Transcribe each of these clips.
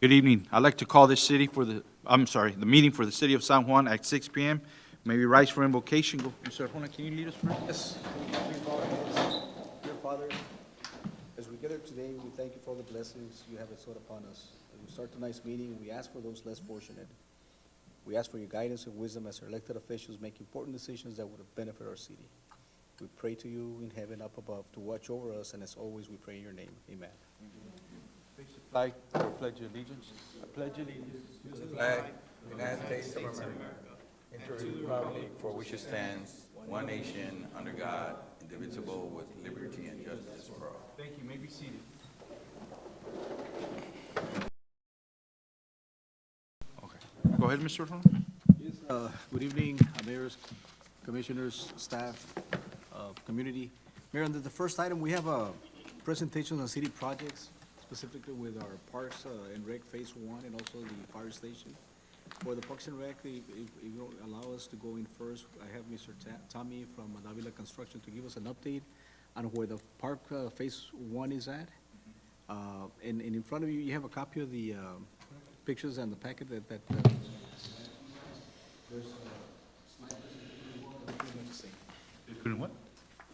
Good evening. I'd like to call this the meeting for the city of San Juan at 6 p.m. May we rise for invocation. Go, Mr. Arjona, can you lead us first? Yes. Please bow our heads. Dear Father, as we gather today, we thank you for all the blessings you have bestowed upon us. As we start tonight's meeting, we ask for those less fortunate. We ask for your guidance and wisdom as our elected officials make important decisions that would benefit our city. We pray to you in heaven up above to watch over us, and as always, we pray in your name. Amen. Face the flag or pledge allegiance. I pledge allegiance to the flag of the United States of America, and to the republic for which it stands, one nation, under God, indivisible, with liberty and justice for all. Thank you. You may be seated. Okay. Go ahead, Mr. Arjona. Yes, good evening, mayors, commissioners, staff, community. Mayor, under the first item, we have a presentation on city projects, specifically with our Parks and Rec Phase 1 and also the fire station. For the Parks and Rec, if you allow us to go in first, I have Mr. Tommy from Davila Construction to give us an update on where the park Phase 1 is at. And in front of you, you have a copy of the pictures and the packet that there's a slide presentation. What?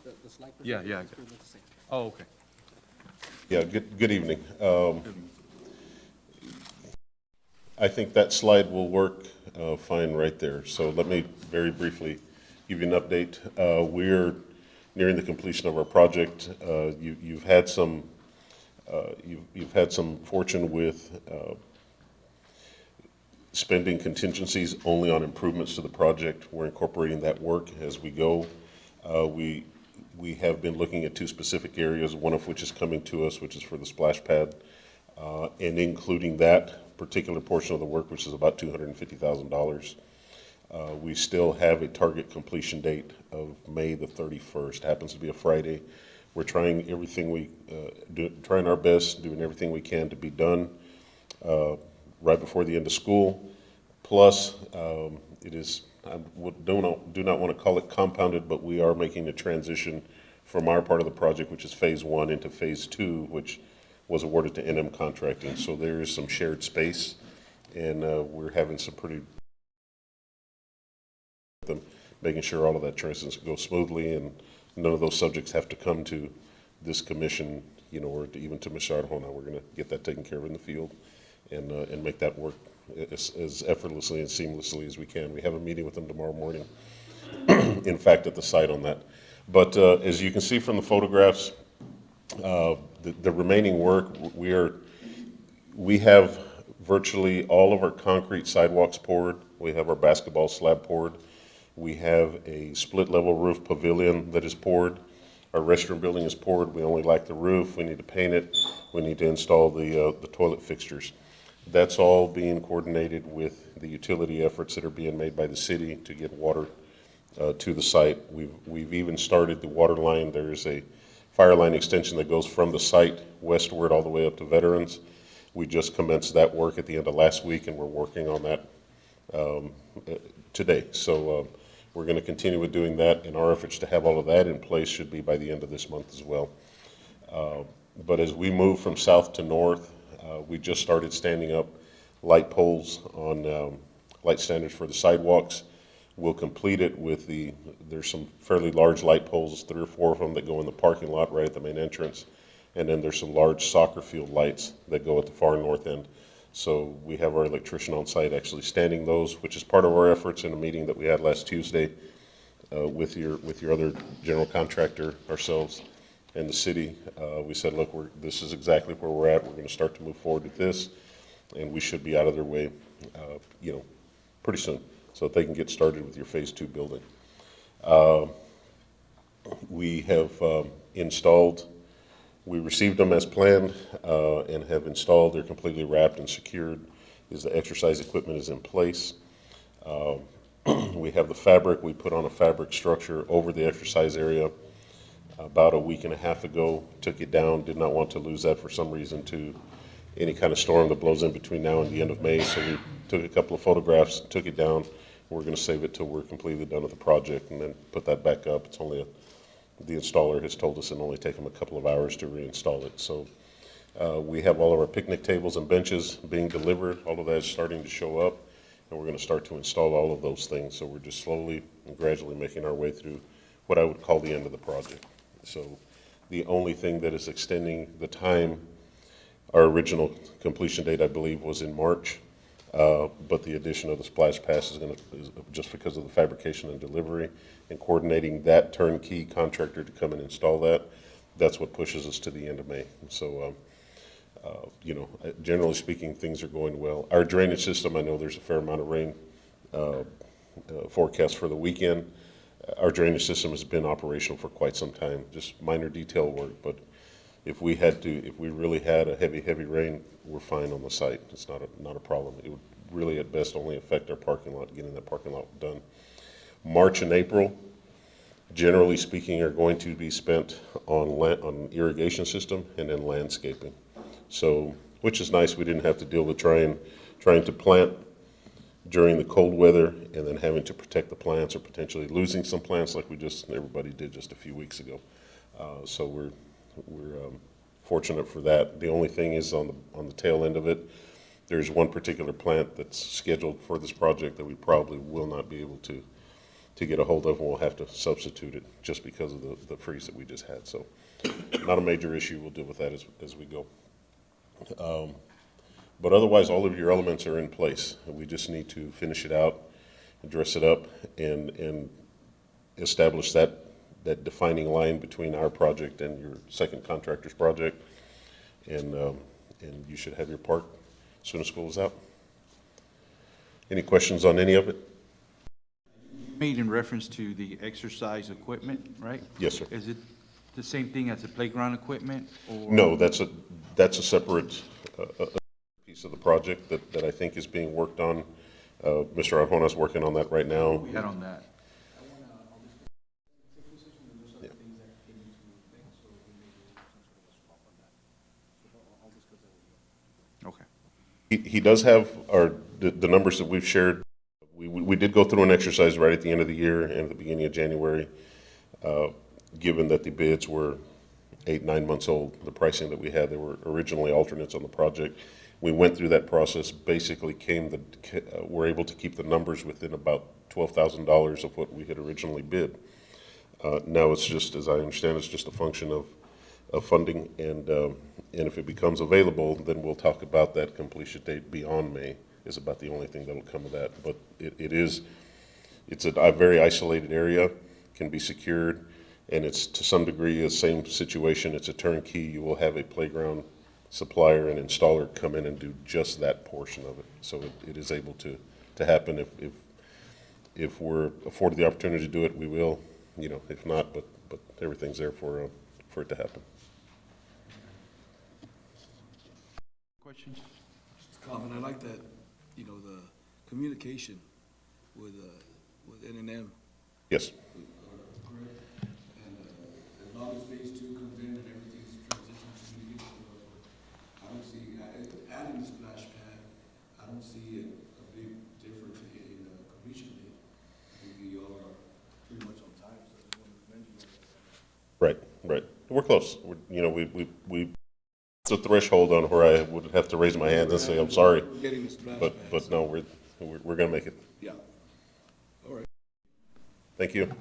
The slide Yeah, presentation yeah. is pretty much the same. Oh, okay. Yeah, good evening. I think that slide will work fine right there. So let me very briefly give you an update. We're nearing the completion of our project. You've had some fortune with spending contingencies only on improvements to the project. We're incorporating that work as we go. We have been looking at two specific areas, one of which is coming to us, which is for the splash pad, and including that particular portion of the work, which is about $250,000. We still have a target completion date of May the 31st. Happens to be a Friday. We're trying everything trying our best, doing everything we can to be done right before the end of school. Plus, it is. I do not want to call it compounded, but we are making a transition from our part of the project, which is Phase 1, into Phase 2, which was awarded to NM Contracting. So there is some shared space, and we're having some pretty making sure all of that transition goes smoothly, and none of those subjects have to come to this commission, or even to Ms. Arjona. We're going to get that taken care of in the field and make that work as effortlessly and seamlessly as we can. We have a meeting with them tomorrow morning, in fact, at the site on that. But as you can see from the photographs, the remaining work, we have virtually all of our concrete sidewalks poured. We have our basketball slab poured. We have a split level roof pavilion that is poured. Our restroom building is poured. We only like the roof. We need to paint it. We need to install the toilet fixtures. That's all being coordinated with the utility efforts that are being made by the city to get water to the site. We've even started the water line. There's a fire line extension that goes from the site westward all the way up to Veterans. We just commenced that work at the end of last week, and we're working on that today. So we're going to continue with doing that, and our efforts to have all of that in place should be by the end of this month as well. But as we move from south to north, we just started standing up light poles on light standards for the sidewalks. We'll complete it with there's some fairly large light poles, 3 or 4 of them that go in the parking lot right at the main entrance. And then there's some large soccer field lights that go at the far north end. So we have our electrician on site actually standing those, which is part of our efforts in a meeting that we had last Tuesday with your other general contractor, ourselves, and the city. We said, look, this is exactly where we're at. We're going to start to move forward with this, and we should be out of their way, pretty soon, so that they can get started with your Phase 2 building. We have installed. We received them as planned and have installed. They're completely wrapped and secured. The exercise equipment is in place. We have the fabric. We put on a fabric structure over the exercise area about a week and a half ago. Took it down. Did not want to lose that for some reason to any kind of storm that blows in between now and the end of May. So we took a couple of photographs, took it down. We're going to save it till we're completely done with the project and then put that back up. It's only the installer has told us it'll only take them a couple of hours to reinstall it. So We have all of our picnic tables and benches being delivered. All of that is starting to show up, and we're going to start to install all of those things. So we're just slowly and gradually making our way through what I would call the end of the project. So the only thing that is extending the time, our original completion date, I believe, was in March, but the addition of the splash pass is just because of the fabrication and delivery and coordinating that turnkey contractor to come and install that, that's what pushes us to the end of May. So, generally speaking, things are going well. Our drainage system, I know there's a fair amount of rain forecast for the weekend. Our drainage system has been operational for quite some time, just minor detail work, but if we really had a heavy rain, we're fine on the site. It's not a problem. It would really at best only affect our parking lot, getting that parking lot done. March and April, generally speaking, are going to be spent on irrigation system and then landscaping. So, which is nice, we didn't have to deal with trying to plant during the cold weather and then having to protect the plants or potentially losing some plants like everybody did just a few weeks ago. So we're fortunate for that. The only thing is on the tail end of it, there's one particular plant that's scheduled for this project that we probably will not be able to get a hold of, and we'll have to substitute it just because of the freeze that we just had. So not a major issue. We'll deal with that as we go. But otherwise, all of your elements are in place. We just need to finish it out, dress it up, and establish that defining line between our project and your second contractor's project. And you should have your park as soon as school is out. Any questions on any of it? Made in reference to the exercise equipment, right? Yes, sir. Is it the same thing as the playground equipment, or? No, that's a separate piece of the project that I think is being worked on. Mr. Arjona is working on that right now. We had on that. Okay. He does have the numbers that we've shared. We did go through an exercise right at the end of the year and at the beginning of January. Given that the bids were 8-9 months old, the pricing that we had, they were originally alternates on the project. We went through that process, basically were able to keep the numbers within about $12,000 of what we had originally bid. Now it's just, as I understand, it's just a function of funding, and if it becomes available, then we'll talk about that completion date beyond May. Is about the only thing that'll come of that. But it's a very isolated area, can be secured, and it's to some degree the same situation. It's a turnkey. You will have a playground supplier and installer come in and do just that portion of it. So it is able to happen. If we're afforded the opportunity to do it, we will. If not, but everything's there for it to happen. Questions? Just a comment, I like that, the communication with N&M. Yes. Correct? And as long as phase 2 comes in and everything's transitioning to communication, I don't see, adding the splash pad, I don't see a big difference in completion date. I think you all are pretty much on time, so I just wanted to mention that. Right. We're close. We the threshold on where I would have to raise my hand and say I'm sorry, We're getting the splash but pad, so- no, we're gonna make it. Yeah. All right. Thank you.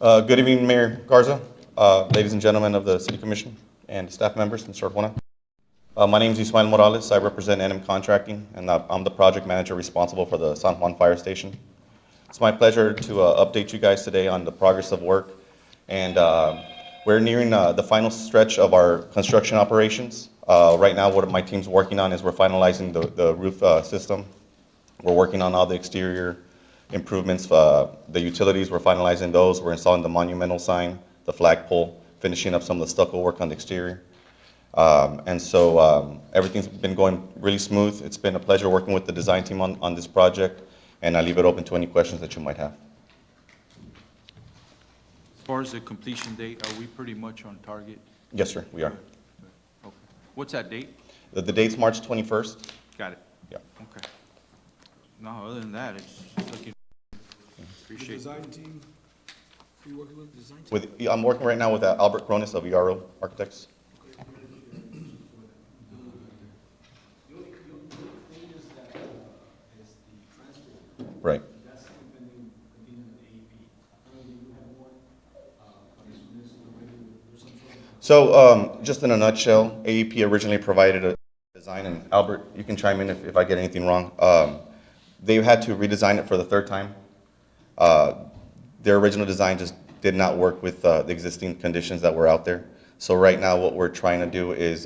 Good evening, Mayor Garza, ladies and gentlemen of the City Commission, and staff members, Mr. Juan. My name is Ismael Morales. I represent NM Contracting, and I'm the project manager responsible for the San Juan Fire Station. It's my pleasure to update you guys today on the progress of work, and we're nearing the final stretch of our construction operations. Right now, what my team's working on is we're finalizing the roof system. We're working on all the exterior improvements. The utilities, we're finalizing those. We're installing the monumental sign, the flagpole, finishing up some of the stucco work on the exterior. And so everything's been going really smooth. It's been a pleasure working with the design team on this project, and I leave it open to any questions that you might have. As far as the completion date, are we pretty much on target? Yes, sir, we are. Okay. What's that date? The date's March 21st. Got it. Yeah. Okay. No, other than that, it's looking, The appreciate it. design team, who you working with, the design team? I'm working right now with Albert Cronis of ERO Architects. Right. So, just in a nutshell, AEP originally provided a design, and Albert, you can chime in if I get anything wrong. They had to redesign it for the third time. Their original design just did not work with the existing conditions that were out there. So right now, what we're trying to do is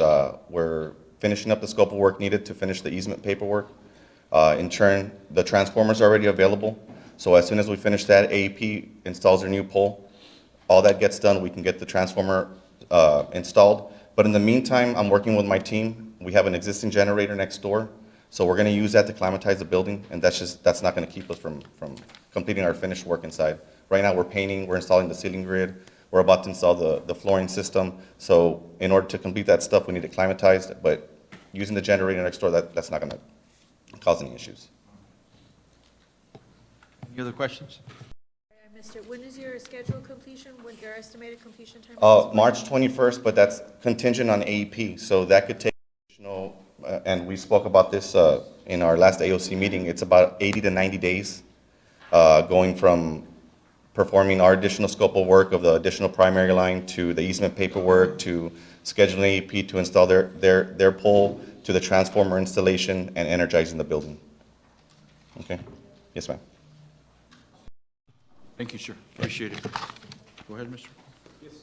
we're finishing up the scope of work needed to finish the easement paperwork. In turn, the transformer's already available. So as soon as we finish that, AEP installs their new pole. All that gets done, we can get the transformer installed. But in the meantime, I'm working with my team. We have an existing generator next door. So we're going to use that to climatize the building, and that's not going to keep us from completing our finished work inside. Right now, we're painting, we're installing the ceiling grid, we're about to install the flooring system. So in order to complete that stuff, we need it climatized, but using the generator next door, that's not going to cause any issues. Any other questions? I missed it. When is your scheduled completion? When your estimated completion time? March 21st, but that's contingent on AEP, so that could take additional, and we spoke about this in our last AOC meeting, it's about 80 to 90 days, going from performing our additional scope of work of the additional primary line to the easement paperwork to scheduling AEP to install their pole to the transformer installation and energizing the building. Okay? Yes, ma'am. Thank you, sir. Appreciate it. Go ahead, Mr. Yes,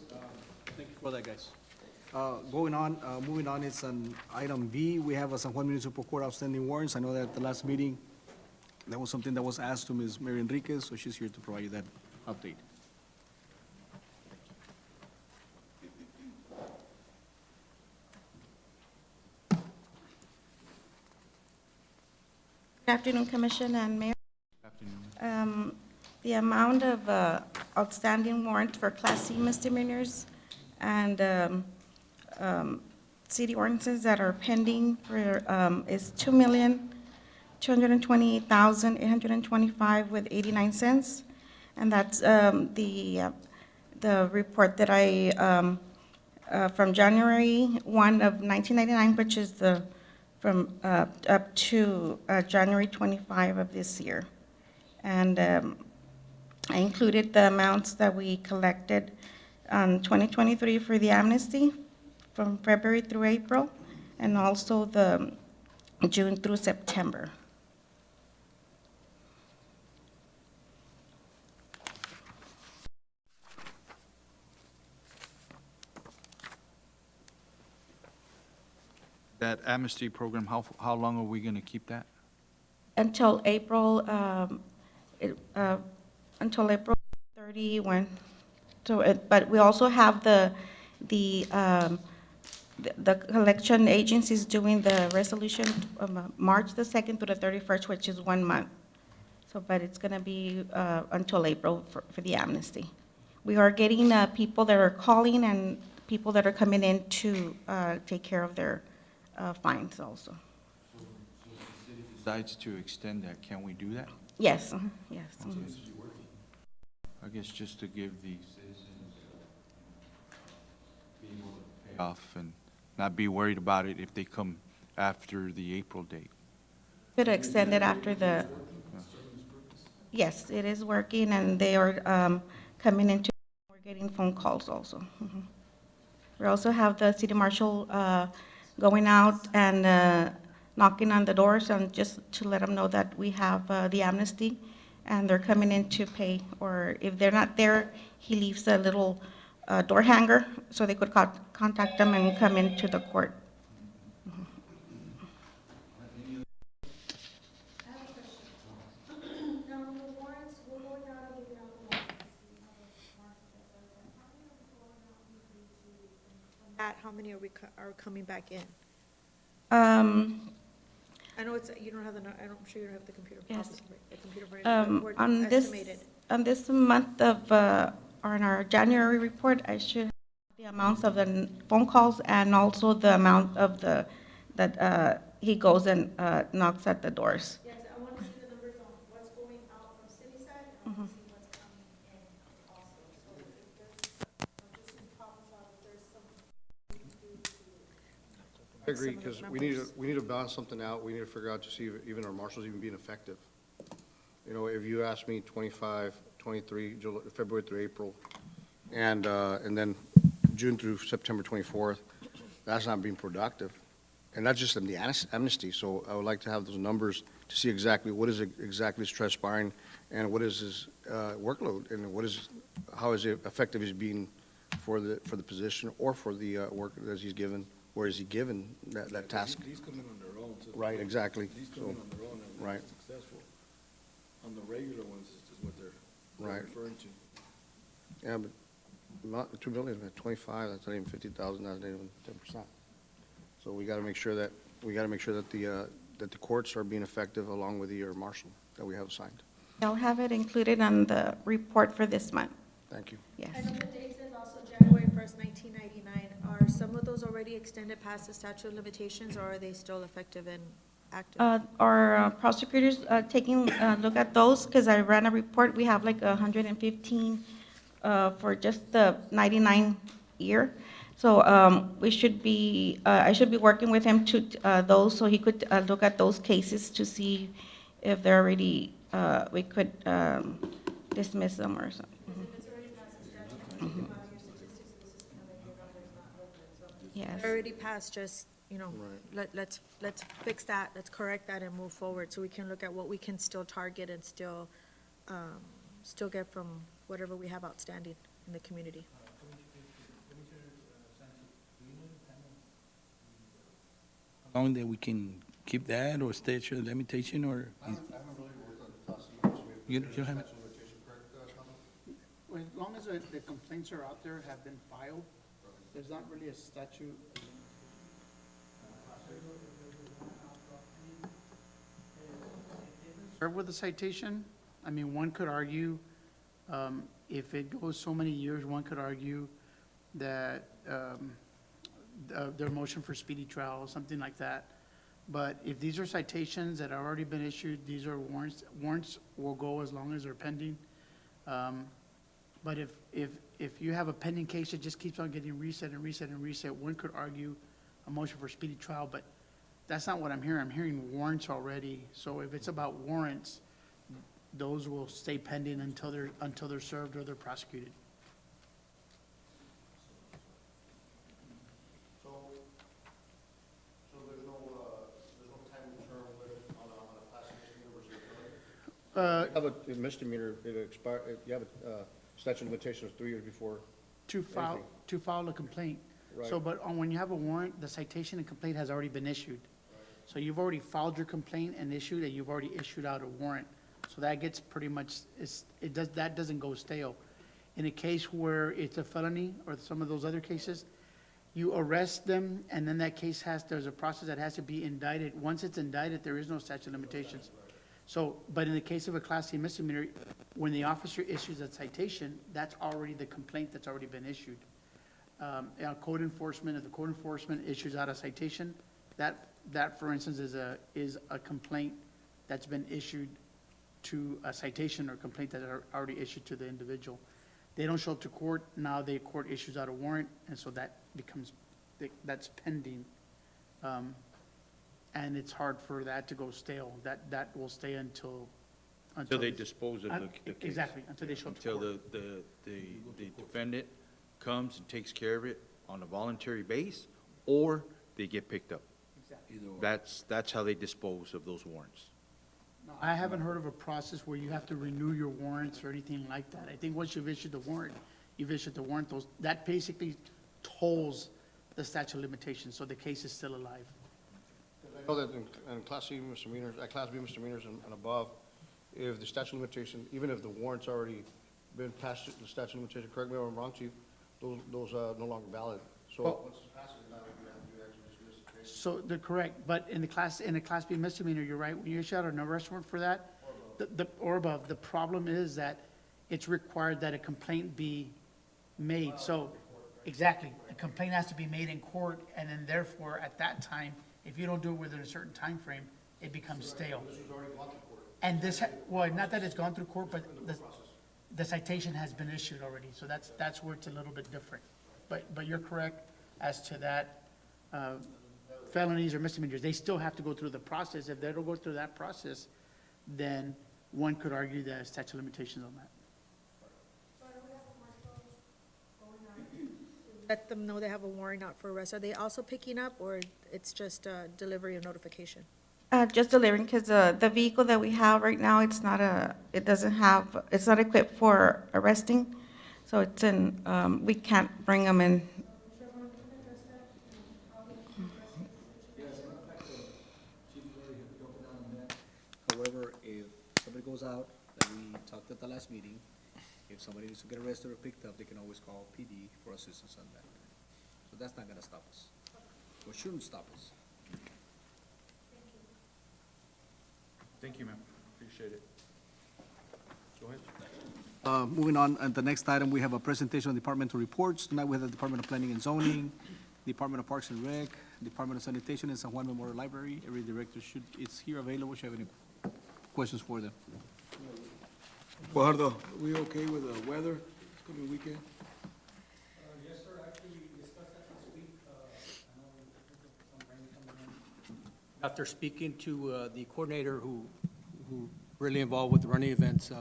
thank you for that, guys. Moving on, it's on item B. We have a San Juan Municipal Court outstanding warrants. I know that at the last meeting, that was something that was asked to Ms. Mary Enriquez, so she's here to provide you that update. Good afternoon, Commission and Mayor. Afternoon. The amount of outstanding warrants for Class C misdemeanors and city ordinances that are pending is $2,228,825.89, and that's the report that I from January 1 of 1999, which is from up to January 25 of this year. And I included the amounts that we collected on 2023 for the amnesty from February through April, and also the June through September. That amnesty program, how long are we going to keep that? Until April, until April 31. So, but we also have the collection agencies doing the resolution March the 2nd through the 31st, which is 1 month. So, but it's going to be until April for the amnesty. We are getting people that are calling and people that are coming in to take care of their fines also. So if the city decides to extend that, can we do that? Yes, yes. I guess just to give the citizens be able to pay off and not be worried about it if they come after the April date. Could extend it after the, yes, it is working, and they are coming into, we're getting phone calls also. Mhm. We also have the city marshal going out and knocking on the doors and just to let them know that we have the amnesty, and they're coming in to pay, or if they're not there, he leaves a little door hanger so they could contact them and come into the court. How many are coming back in? I know it's, you don't have the, I'm sure you don't have the computer. Yes. The computer report estimated. On this month of, on our January report, I should have the amounts of the phone calls and also the amount of the that he goes and knocks at the doors. Yes, I want to see the numbers on what's going out from city side, and I want to see what's coming in also. So if there's, just some problems out, if there's some. I agree, some of those because numbers. we need to balance something out. We need to figure out to see if even our marshals even being effective. You know, if you ask me 25, 23, February through April, and then June through September 24th, that's not being productive. And that's just in the amnesty, so I would like to have those numbers to see exactly what is exactly is transpiring, and what is his workload, and how is it effective is being for the position or for the work that he's given, or is he given that task? These come in on their own. So Right, exactly. These come in on their own and Right. they're successful. On the regular ones is what they're Right. referring to. Yeah, but not 2 million, but 25, that's not even 50,000, that's not even 10%. So we gotta make sure that, the courts are being effective along with your marshal that we have assigned. I'll have it included on the report for this month, Thank you. yes. I know the date says also January 1st, 1999. Are some of those already extended past the statute of limitations, or are they still effective and active? Our prosecutors taking a look at those, because I ran a report, we have like 115 for just the 99 year. So we should be, I should be working with him to those, so he could look at those cases to see if they're already, we could dismiss them or something. If it's already past the statute, you can file your statistics to the system, and then your number's not open. So Yes. they're already passed, just, let's fix that, let's correct that and move forward, so we can look at what we can still target and still get from whatever we have outstanding in the community. How long that we can keep that or statute of limitation or? You don't have it? Well, as long as the complaints are out there, have been filed, there's not really a statute. Served with a citation, I mean, one could argue, if it goes so many years, one could argue that their motion for speedy trial, something like that. But if these are citations that have already been issued, these are warrants will go as long as they're pending. But if you have a pending case that just keeps on getting reset and reset and reset, one could argue a motion for speedy trial, but that's not what I'm hearing. I'm hearing warrants already. So if it's about warrants, those will stay pending until they're served or they're prosecuted. So there's no time term limit on a class misdemeanor versus a felony? Have a misdemeanor, you have a statute of limitations 3 years before. To file a complaint. So, Right. but when you have a warrant, the citation and complaint has already been issued. So you've already filed your complaint and issued, and you've already issued out a warrant. So that gets pretty much, that doesn't go stale. In a case where it's a felony, or some of those other cases, you arrest them, and then that case there's a process that has to be indicted. Once it's indicted, there is no statute of limitations. So, but in the case of a Class C misdemeanor, when the officer issues a citation, that's already the complaint that's already been issued. Code enforcement, if the code enforcement issues out a citation, that, for instance, is a complaint that's been issued to a citation or complaint that are already issued to the individual. They don't show up to court, now the court issues out a warrant, and so that becomes, that's pending. And it's hard for that to go stale. That will stay until Until they dispose of the case. Exactly, until they show up to Until court. the defendant comes and takes care of it on a voluntary base, or they get picked up. Exactly. That's how they dispose of those warrants. No, I haven't heard of a process where you have to renew your warrants or anything like that. I think once you've issued the warrant, that basically tolls the statute of limitations, so the case is still alive. I know that in Class C misdemeanors, Class B misdemeanors and above, if the statute of limitation, even if the warrant's already been passed, the statute of limitation, correct me if I'm wrong, Chief, those are no longer valid. So Well- once it's passed, now you actually dismiss the case. So they're correct, but in a Class B misdemeanor, you're right, when you issue out an arrest warrant for that, or above, the problem is that it's required that a complaint be made, so, exactly, a complaint has to be made in court, and then therefore, at that time, if you don't do it within a certain time frame, it becomes stale. And this, well, not that it's gone through court, but the citation has been issued already, so that's where it's a little bit different. But you're correct as to that, felonies or misdemeanors, they still have to go through the process. If they don't go through that process, then one could argue that statute of limitations on that. Let them know they have a warrant out for arrest. Are they also picking up, or it's just delivery of notification? Just delivering, because the vehicle that we have right now, it's not it's not equipped for arresting. So it's we can't bring them in. However, if somebody goes out, that we talked at the last meeting, if somebody needs to get arrested or picked up, they can always call PD for assistance on that. So that's not gonna stop us, or shouldn't stop us. Thank you, ma'am. Appreciate it. Go ahead. Moving on, at the next item, we have a presentation on departmental reports. Tonight, we have the Department of Planning and Zoning, Department of Parks and Rec, Department of Sanitation, and San Juan Memorial Library. Every director is here available. Should have any questions for them? Fajardo, we okay with the weather this coming weekend? Yes, sir, actually, we discussed that this week. I know some rain coming in. After speaking to the coordinator who really involved with the running events,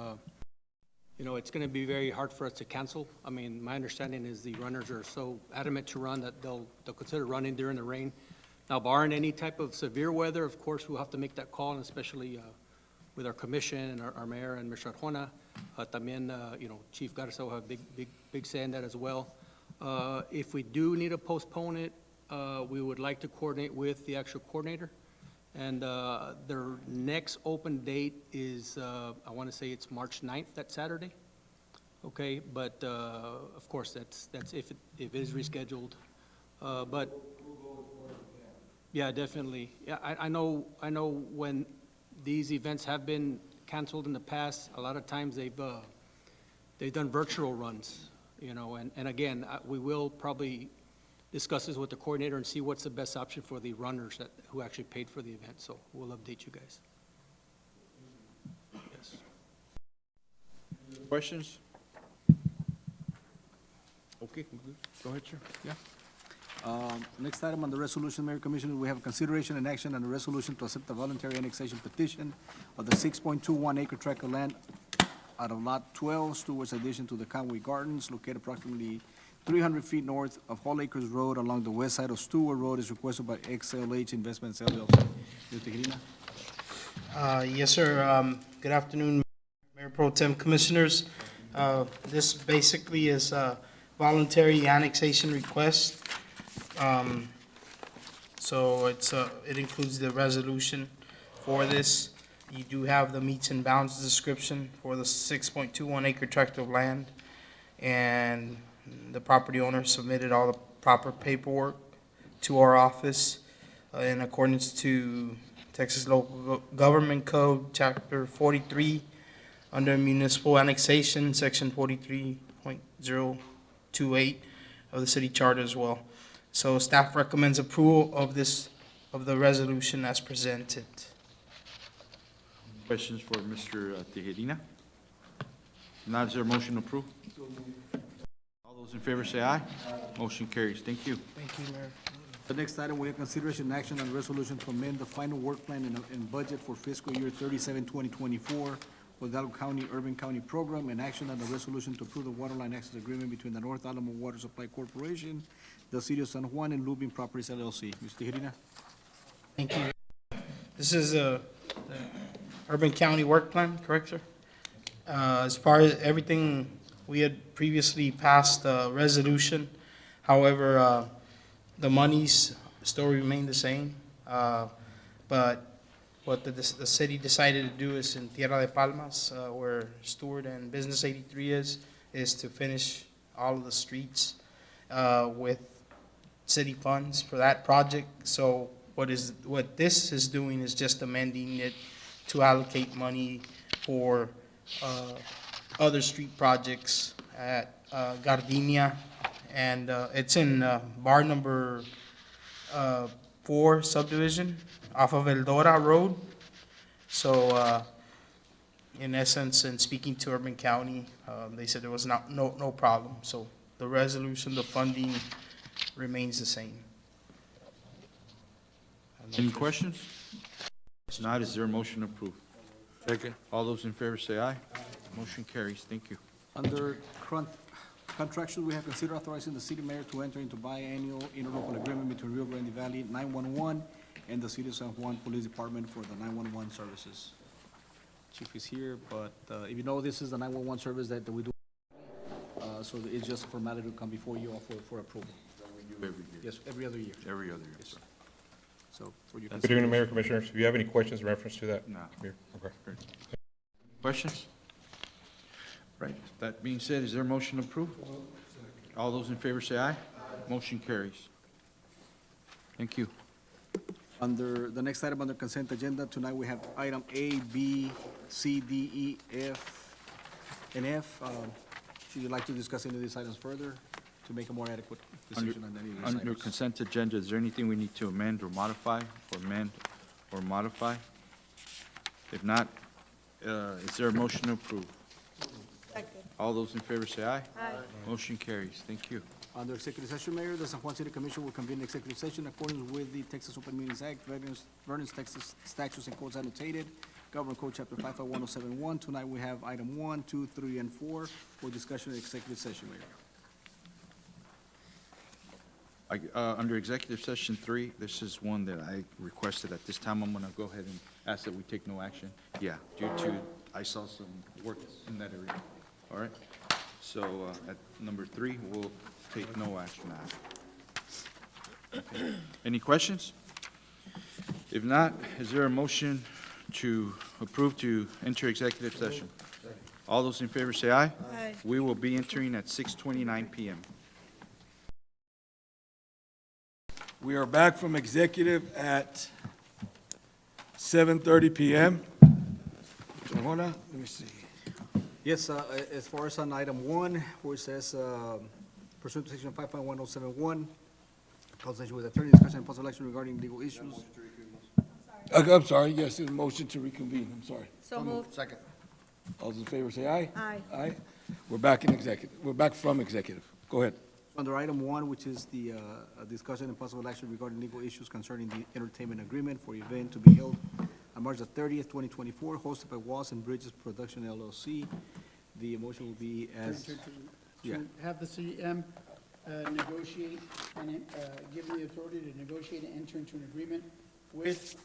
you know, it's going to be very hard for us to cancel. I mean, my understanding is the runners are so adamant to run that they'll consider running during the rain. Now, barring any type of severe weather, of course, we'll have to make that call, and especially with our commission and our mayor and Mr. Arjona. También, you know, Chief Garza will have big say in that as well. If we do need to postpone it, we would like to coordinate with the actual coordinator. And their next open date is, I want to say it's March 9th, that Saturday. Okay, but of course, that's if it is rescheduled. But yeah, definitely. Yeah, I know when these events have been canceled in the past, a lot of times they've done virtual runs, you know, and again, we will probably discuss this with the coordinator and see what's the best option for the runners who actually paid for the event, so we'll update you guys. Yes. Questions? Okay, go ahead, sir. Yeah. Next item on the resolution, Mayor Commissioner, we have consideration and action on the resolution to accept the voluntary annexation petition of the 6.21 acre tract of land out of Lot 12, Stewart's addition to the Conway Gardens, located approximately 300 feet north of Hall Acres Road along the west side of Stewart Road, is requested by XLH Investments LLC. Mr. Tejerina? Yes, sir. Good afternoon, Mayor Pro Tem Commissioners. This basically is a voluntary annexation request. So it includes the resolution for this. You do have the meets and bounds description for the 6.21 acre tract of land. And the property owner submitted all the proper paperwork to our office in accordance to Texas Local Government Code, Chapter 43, under Municipal Annexation, Section 43.028 of the city charter as well. So staff recommends approval of the resolution as presented. Questions for Mr. Tejerina? Now, is there a motion to approve? All those in favor say aye. Motion carries. Thank you. Thank you, Mayor. The next item, we have consideration and action on resolution to amend the final work plan and budget for fiscal year 37-2024 for the Hidalgo County Urban County Program, and action on the resolution to approve the waterline access agreement between the North Alamo Water Supply Corporation, the City of San Juan, and Lubin Properties LLC. Mr. Tejerina? Thank you. This is the Urban County Work Plan, correct, sir? As far as everything, we had previously passed a resolution. However, the monies still remain the same. But what the city decided to do is in Tierra de Palmas, where Stewart and Business 83 is to finish all of the streets with city funds for that project. So what this is doing is just amending it to allocate money for other street projects at Gardenia, and it's in bar number 4 subdivision off of Eldora Road. So, in essence, in speaking to Urban County, they said there was no problem. So the resolution, the funding remains the same. Any questions? If not, is there a motion to approve? Second. All those in favor say aye. Motion carries. Thank you. Under contractual, we have considered authorizing the city mayor to enter into biannual interlocal agreement between Rio Grande Valley 911 and the City of San Juan Police Department for the 911 services. Chief is here, but if you know, this is the 911 service that we do. So it's just a formality to come before you all for approval. Every year. Yes, every other year. Every other year. Yes. So for your Good evening, consideration. Mayor, Commissioners. Do you have any questions in reference to that? No. Here, okay. Questions? Right. That being said, is there a motion to approve? All those in favor say aye. Motion carries. Thank you. Under, the next item under consent agenda, tonight we have item A, B, C, D, E, F, and F. Should you like to discuss any of these items further to make a more adequate decision on any of these Under items? consent agenda, is there anything we need to amend or modify, or modify? If not, is there a motion to approve? All those in favor say aye. Aye. Motion carries. Thank you. Under executive session, Mayor, the San Juan City Commission will convene executive session in accordance with the Texas Open Meetings Act, Vernon's Texas statutes and codes annotated, Government Code Chapter 551071. Tonight we have item 1, 2, 3, and 4 for discussion in executive session, Mayor. Under executive session 3, this is one that I requested. At this time, I'm going to go ahead and ask that we take no action. Yeah, due to, I saw some work in that area. All right? So at number 3, we'll take no action now. Okay. Any questions? If not, is there a motion to approve to enter executive session? All those in favor say aye. Aye. We will be entering at 6:29 p.m. We are back from executive at 7:30 PM. Juan, let me see. Yes, as far as on item 1, where it says pursuant to section 551071, consultation with attorney, discussion and possible action regarding legal issues. I'm sorry, yes, there's a motion to reconvene, I'm sorry. So moved. Second. All those in favor say aye. Aye. Aye. We're back in executive, we're back from executive. Go ahead. Under item 1, which is the discussion and possible action regarding legal issues concerning the entertainment agreement for event to be held on March the 30th, 2024, hosted by Walls and Bridges Production LLC. The motion will be as, yeah. To have the CM negotiate and give the authority to negotiate and enter into an agreement with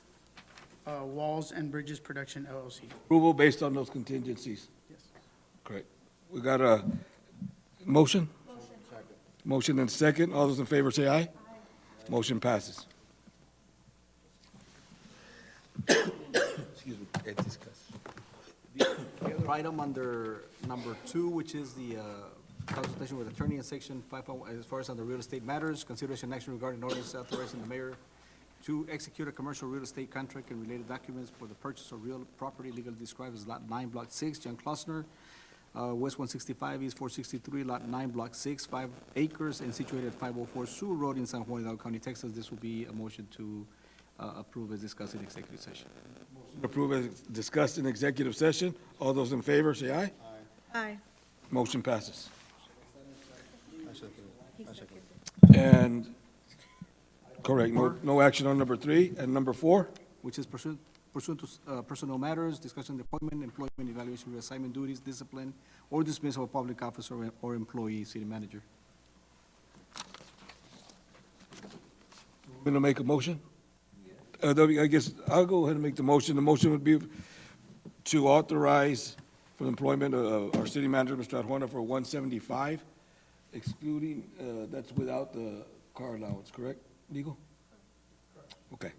Walls and Bridges Production LLC. Approval based on those contingencies. Yes. Correct. We got a motion? Motion and second. All those in favor say aye. Motion passes. Excuse me, discuss. The other item under number 2, which is the consultation with attorney in section 501, as far as on the real estate matters, consideration action regarding ordinance authorizing the mayor to execute a commercial real estate contract and related documents for the purchase of real property legally described as Lot 9, Block 6, John Klossner, West 165, East 463, Lot 9, Block 6, 5 acres, and situated at 504 Sioux Road in San Juan, Hidalgo County, Texas. This will be a motion to approve as discussed in executive session. Approve as discussed in executive session. All those in favor say aye. Aye. Motion passes. He seconded. And, correct, no action on number 3. And number 4? Which is pursuant to personnel matters, discussion of appointment, employment, evaluation, reassignment duties, discipline, or dismissal of a public officer or employee, city manager. Going to make a motion? I guess I'll go ahead and make the motion. The motion would be to authorize for the employment of our city manager, Mr. Arjona, for 175, excluding, that's without the car allowance, correct, legal? Okay.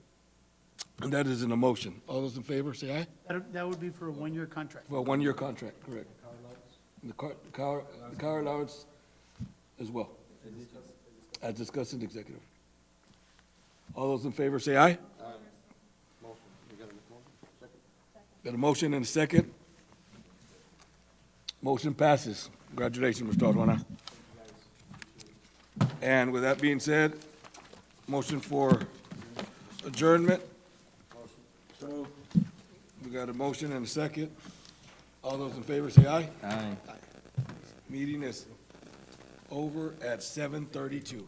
And that is in a motion. All those in favor, say aye. That would be for a one-year contract. For a one-year contract, correct. The car allowance as well, as discussed in executive. All those in favor, say aye. Got a motion and a second. Motion passes. Congratulations, Mr. Arjona. And with that being said, motion for adjournment? So, we got a motion and a second. All those in favor say aye. Aye. Meeting is over at 7:32.